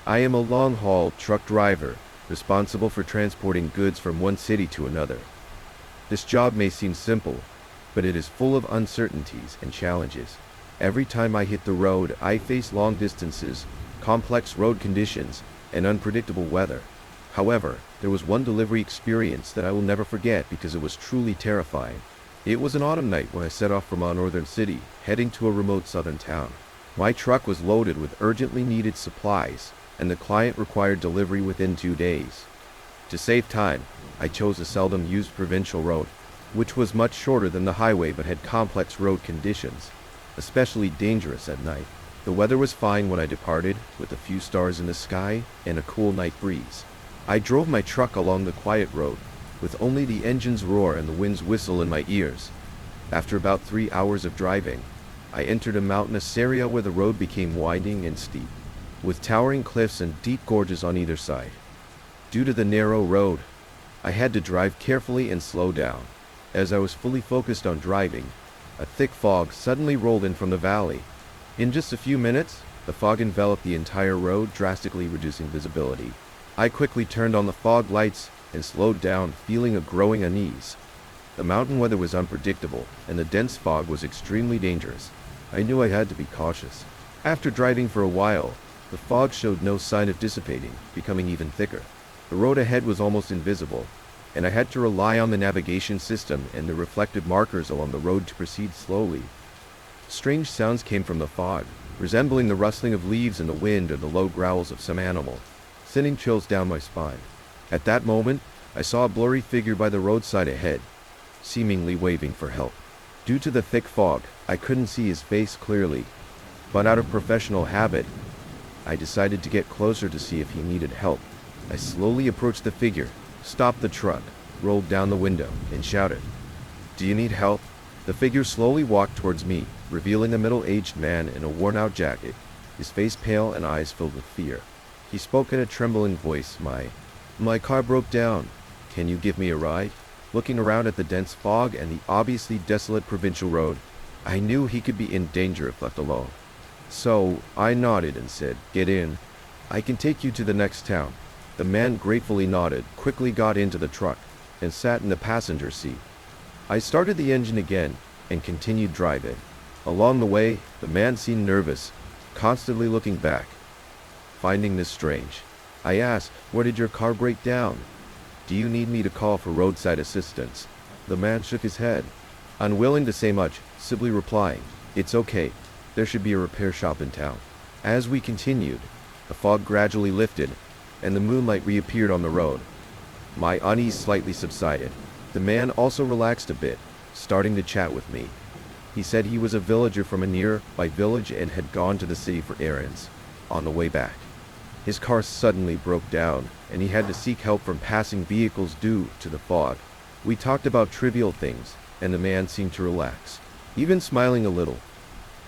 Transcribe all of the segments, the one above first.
I am a long-haul truck driver, responsible for transporting goods from one city to another. This job may seem simple, but it is full of uncertainties and challenges. Every time I hit the road, I face long distances, complex road conditions, and unpredictable weather. However, there was one delivery experience that I will never forget because it was truly terrifying. It was an autumn night when I set off from a northern city, heading to a remote southern town. My truck was loaded with urgently needed supplies, and the client required delivery within 2 days. To save time, I chose a seldom-used provincial road, which was much shorter than the highway but had complex road conditions, especially dangerous at night. The weather was fine when I departed, with a few stars in the sky and a cool night breeze. I drove my truck along the quiet road, with only the engine's roar and the wind's whistle in my ears. After about 3 hours of driving, I entered a mountainous area where the road became winding and steep, with towering cliffs and deep gorges on either side. Due to the narrow road, I had to drive carefully and slow down. As I was fully focused on driving, a thick fog suddenly rolled in from the valley. In just a few minutes, the fog enveloped the entire road, drastically reducing visibility. I quickly turned on the fog lights and slowed down, feeling a growing unease. The mountain weather was unpredictable, and the dense fog was extremely dangerous. I knew I had to be cautious. After driving for a while, the fog showed no sign of dissipating, becoming even thicker. The road ahead was almost invisible, and I had to rely on the navigation system and the reflective markers along the road to proceed slowly. Strange sounds came from the fog, resembling the rustling of leaves in the wind or the low growls of some animal, sending chills down my spine. At that moment, I saw a blurry figure by the roadside ahead, seemingly waving for help. Due to the thick fog, I couldn't see his face clearly, but out of professional habit, I decided to get closer to see if he needed help. I slowly approached the figure, stopped the truck, rolled down the window, and shouted, "Do you need help?" The figure slowly walked towards me, revealing a middle-aged man in a worn-out jacket, his face pale and eyes filled with fear. He spoke in a trembling voice, My car broke down. Can you give me a ride?" Looking around at the dense fog and the obviously desolate provincial road, I knew he could be in danger if left alone. So I nodded and said, "Get in. I can take you to the next town." The man gratefully nodded, quickly got into the truck, and sat in the passenger seat. I started the engine again and continued driving. Along the way, the man seemed nervous, constantly looking back. Finding this strange, I asked, "Where did your car break down? Do you need me to call for roadside assistance?" The man shook his head, unwilling to say much, simply replying, "It's okay. There should be a repair shop in town." As we continued, the fog gradually lifted, and the moonlight reappeared on the road. My unease slightly subsided. The man also relaxed a bit, starting to chat with me. He said he was a villager from a nearby village and had gone to the city for errands. On the way back, his car suddenly broke down, and he had to seek help from passing vehicles due to the fog. We talked about trivial things, and the man seemed to relax, even smiling a little.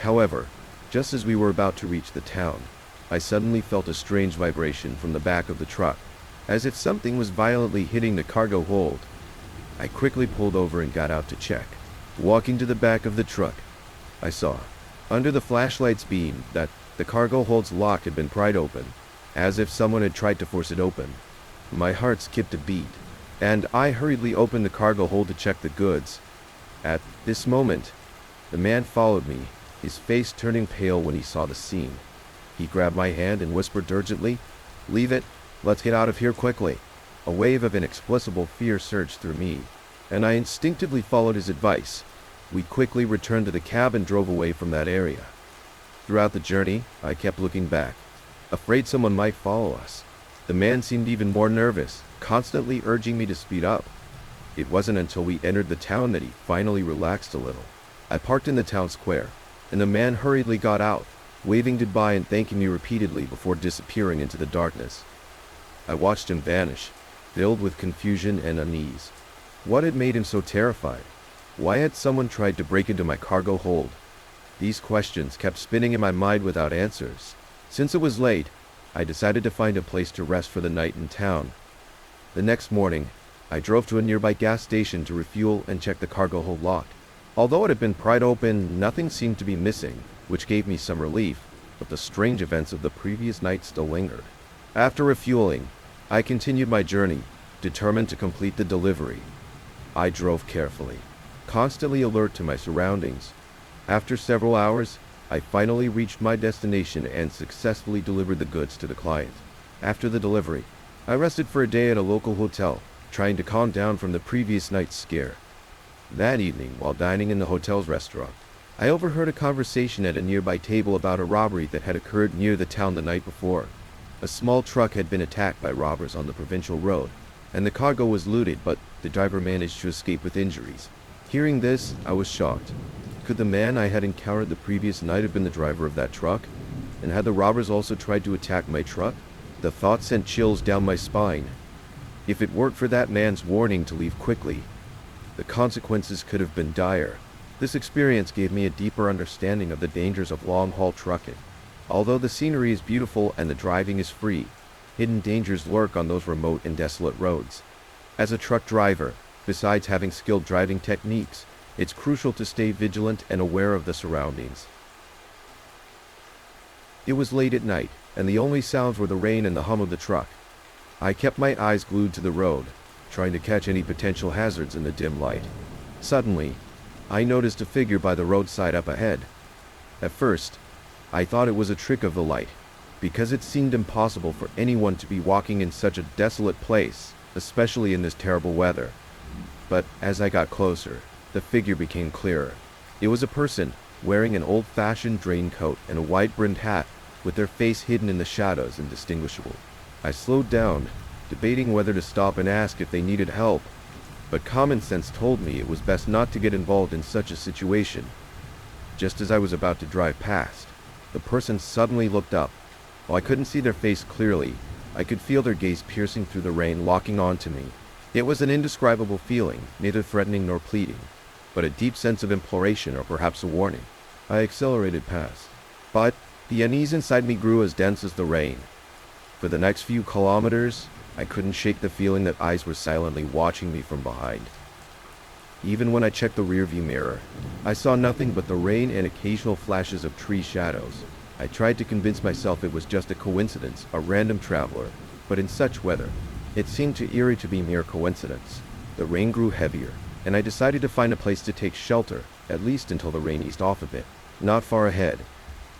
However, just as we were about to reach the town, I suddenly felt a strange vibration from the back of the truck, as if something was violently hitting the cargo hold. I quickly pulled over and got out to check. Walking to the back of the truck, I saw, under the flashlight's beam, that the cargo hold's lock had been pried open, as if someone had tried to force it open. My heart skipped a beat, and I hurriedly opened the cargo hold to check the goods. At this moment, the man followed me, his face turning pale when he saw the scene. He grabbed my hand and whispered urgently, "Leave it. Let's get out of here quickly." A wave of inexplicable fear surged through me, and I instinctively followed his advice. We quickly returned to the cab and drove away from that area. Throughout the journey, I kept looking back, afraid someone might follow us. The man seemed even more nervous, constantly urging me to speed up. It wasn't until we entered the town that he finally relaxed a little. I parked in the town square, and the man hurriedly got out, waving goodbye and thanking me repeatedly before disappearing into the darkness. I watched him vanish, filled with confusion and unease. What had made him so terrified? Why had someone tried to break into my cargo hold? These questions kept spinning in my mind without answers. Since it was late, I decided to find a place to rest for the night in town. The next morning, I drove to a nearby gas station to refuel and check the cargo hold lock. Although it had been pried open, nothing seemed to be missing, which gave me some relief, but the strange events of the previous night still lingered. After refueling, I continued my journey, determined to complete the delivery. I drove carefully, constantly alert to my surroundings. After several hours, I finally reached my destination and successfully delivered the goods to the client. After the delivery, I rested for a day at a local hotel, trying to calm down from the previous night's scare. That evening, while dining in the hotel's restaurant, I overheard a conversation at a nearby table about a robbery that had occurred near the town the night before. A small truck had been attacked by robbers on the provincial road, and the cargo was looted, but the driver managed to escape with injuries. Hearing this, I was shocked. Could the man I had encountered the previous night have been the driver of that truck? And had the robbers also tried to attack my truck? The thought sent chills down my spine. If it weren't for that man's warning to leave quickly, the consequences could have been dire. This experience gave me a deeper understanding of the dangers of long-haul trucking. Although the scenery is beautiful and the driving is free, hidden dangers lurk on those remote and desolate roads. As a truck driver, besides having skilled driving techniques, it's crucial to stay vigilant and aware of the surroundings. It was late at night, and the only sounds were the rain and the hum of the truck. I kept my eyes glued to the road, trying to catch any potential hazards in the dim light. Suddenly, I noticed a figure by the roadside up ahead. At first, I thought it was a trick of the light, because it seemed impossible for anyone to be walking in such a desolate place, especially in this terrible weather. But as I got closer, the figure became clearer. It was a person wearing an old-fashioned raincoat and a wide-brimmed hat, with their face hidden in the shadows and indistinguishable. I slowed down, debating whether to stop and ask if they needed help, but common sense told me it was best not to get involved in such a situation. Just as I was about to drive past, the person suddenly looked up. While I couldn't see their face clearly, I could feel their gaze piercing through the rain, locking onto me. It was an indescribable feeling, neither threatening nor pleading, but a deep sense of imploration or perhaps a warning. I accelerated past, but the unease inside me grew as dense as the rain. For the next few kilometers, I couldn't shake the feeling that eyes were silently watching me from behind. Even when I checked the rearview mirror, I saw nothing but the rain and occasional flashes of tree shadows. I tried to convince myself it was just a coincidence, a random traveler, but in such weather, it seemed too eerie to be mere coincidence. The rain grew heavier, and I decided to find a place to take shelter, at least until the rain eased off a bit. Not far ahead,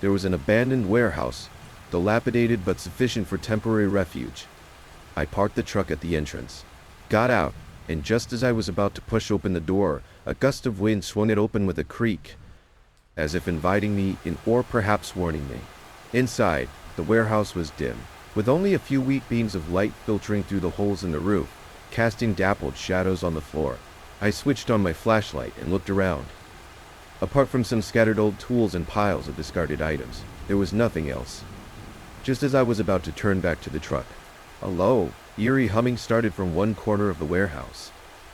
there was an abandoned warehouse, dilapidated but sufficient for temporary refuge. I parked the truck at the entrance, got out, and just as I was about to push open the door, a gust of wind swung it open with a creak, as if inviting me in or perhaps warning me. Inside, the warehouse was dim, with only a few weak beams of light filtering through the holes in the roof, casting dappled shadows on the floor. I switched on my flashlight and looked around. Apart from some scattered old tools and piles of discarded items, there was nothing else. Just as I was about to turn back to the truck, a low, eerie humming started from one corner of the warehouse.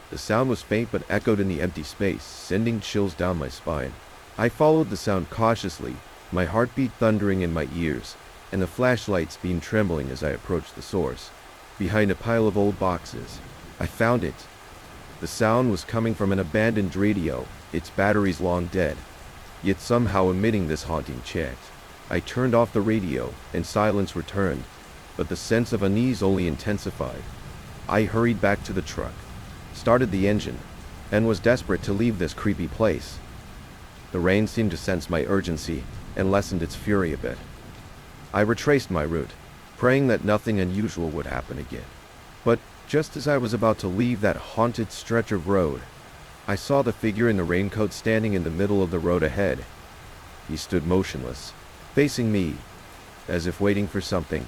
The sound was faint but echoed in the empty space, sending chills down my spine. I followed the sound cautiously, my heartbeat thundering in my ears, and the flashlight's beam trembling as I approached the source. Behind a pile of old boxes, I found it. The sound was coming from an abandoned radio, its batteries long dead, yet somehow emitting this haunting chant. I turned off the radio, and silence returned, but the sense of unease only intensified. I hurried back to the truck, started the engine, and was desperate to leave this creepy place. The rain seemed to sense my urgency and lessened its fury a bit. I retraced my route, praying that nothing unusual would happen again. But just as I was about to leave that haunted stretch of road, I saw the figure in the raincoat standing in the middle of the road ahead. He stood motionless, facing me, as if waiting for something.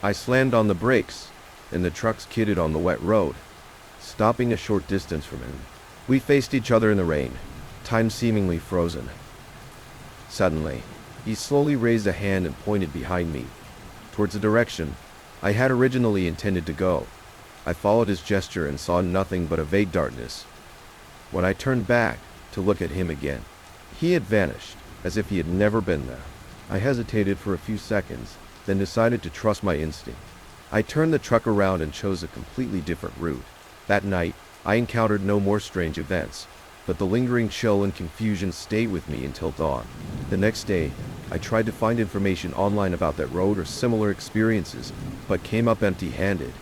I slammed on the brakes, and the truck skidded on the wet road, stopping a short distance from him. We faced each other in the rain, time seemingly frozen. Suddenly, he slowly raised a hand and pointed behind me, towards the direction I had originally intended to go. I followed his gesture and saw nothing but a vague darkness. When I turned back to look at him again, he had vanished, as if he had never been there. I hesitated for a few seconds, then decided to trust my instinct. I turned the truck around and chose a completely different route. That night, I encountered no more strange events, but the lingering chill and confusion stayed with me until dawn. The next day, I tried to find information online about that road or similar experiences, but came up empty-handed.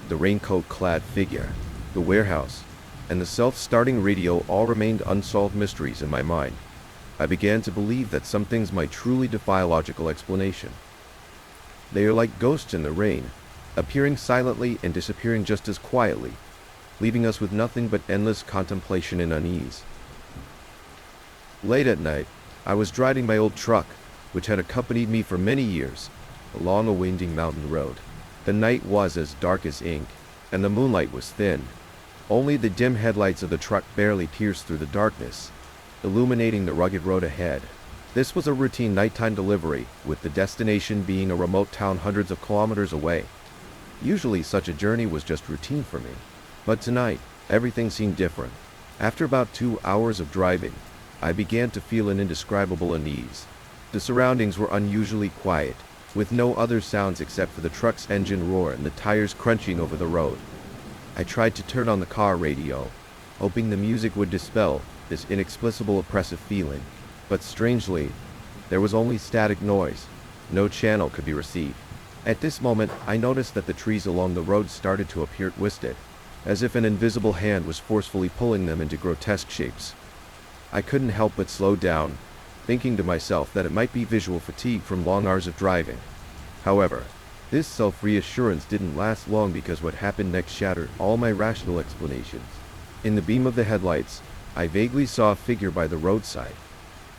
The raincoat-clad figure, the warehouse, and the self-starting radio all remained unsolved mysteries in my mind. I began to believe that some things might truly defy logical explanation. They are like ghosts in the rain, appearing silently and disappearing just as quietly, leaving us with nothing but endless contemplation and unease. Late at night, I was driving my old truck, which had accompanied me for many years, along a winding mountain road. The night was as dark as ink, and the moonlight was thin. Only the dim headlights of the truck barely pierced through the darkness, illuminating the rugged road ahead. This was a routine nighttime delivery, with the destination being a remote town hundreds of kilometers away. Usually such a journey was just routine for me. But tonight, everything seemed different. After about 2 hours of driving, I began to feel an indescribable unease. The surroundings were unusually quiet, with no other sounds except for the truck's engine roar and the tires crunching over the road. I tried to turn on the car radio, hoping the music would dispel this inexplicable oppressive feeling. But strangely, there was only static noise. No channel could be received. At this moment, I noticed that the trees along the road started to appear twisted, as if an invisible hand was forcefully pulling them into grotesque shapes. I couldn't help but slow down, thinking to myself that it might be visual fatigue from long hours of driving. However, this self-reassurance didn't last long because what happened next shattered all my rational explanations. In the beam of the headlights, I vaguely saw a figure by the roadside.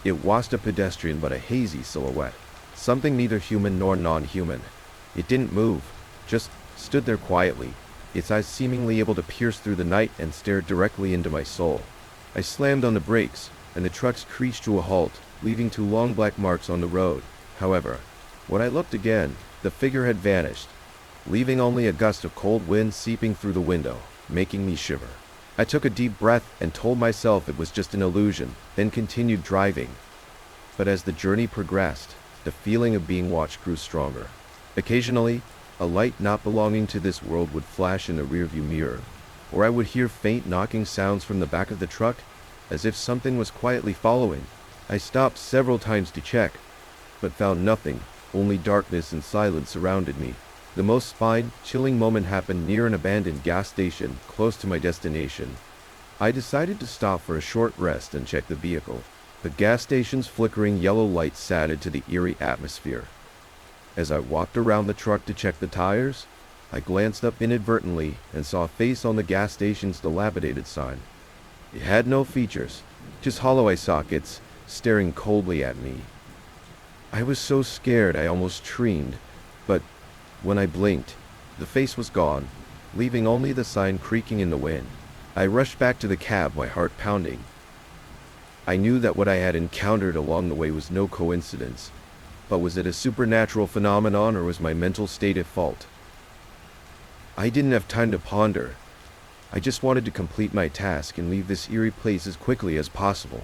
It wasn't a pedestrian but a hazy silhouette, something neither human nor non-human. It didn't move, just stood there quietly, its eyes seemingly able to pierce through the night and stare directly into my soul. I slammed on the brakes, and the truck screeched to a halt, leaving 2 long black marks on the road. However, when I looked again, the figure had vanished, leaving only a gust of cold wind seeping through the window, making me shiver. I took a deep breath and told myself it was just an illusion, then continued driving. But as the journey progressed, the feeling of being watched grew stronger. Occasionally, a light not belonging to this world would flash in the rearview mirror, or I would hear faint knocking sounds from the back of the truck, as if something was quietly following. I stopped several times to check, but found nothing. Only darkness and silence surrounded me. The most spine-chilling moment happened near an abandoned gas station close to my destination. I decided to stop for a short rest and check the vehicle. The gas station's flickering yellow lights added to the eerie atmosphere. As I walked around the truck to check the tires, I glanced up inadvertently and saw a face on the gas station's dilapidated sign. It had no features, just hollow eye sockets staring coldly at me. I was so scared I almost screamed, but when I blinked, the face was gone, leaving only the sign creaking in the wind. I rushed back to the cab, my heart pounding. I knew that what I had encountered along the way was no coincidence, but was it a supernatural phenomenon or was my mental state at fault? I didn't have time to ponder. I just wanted to complete my task and leave this eerie place as quickly as possible.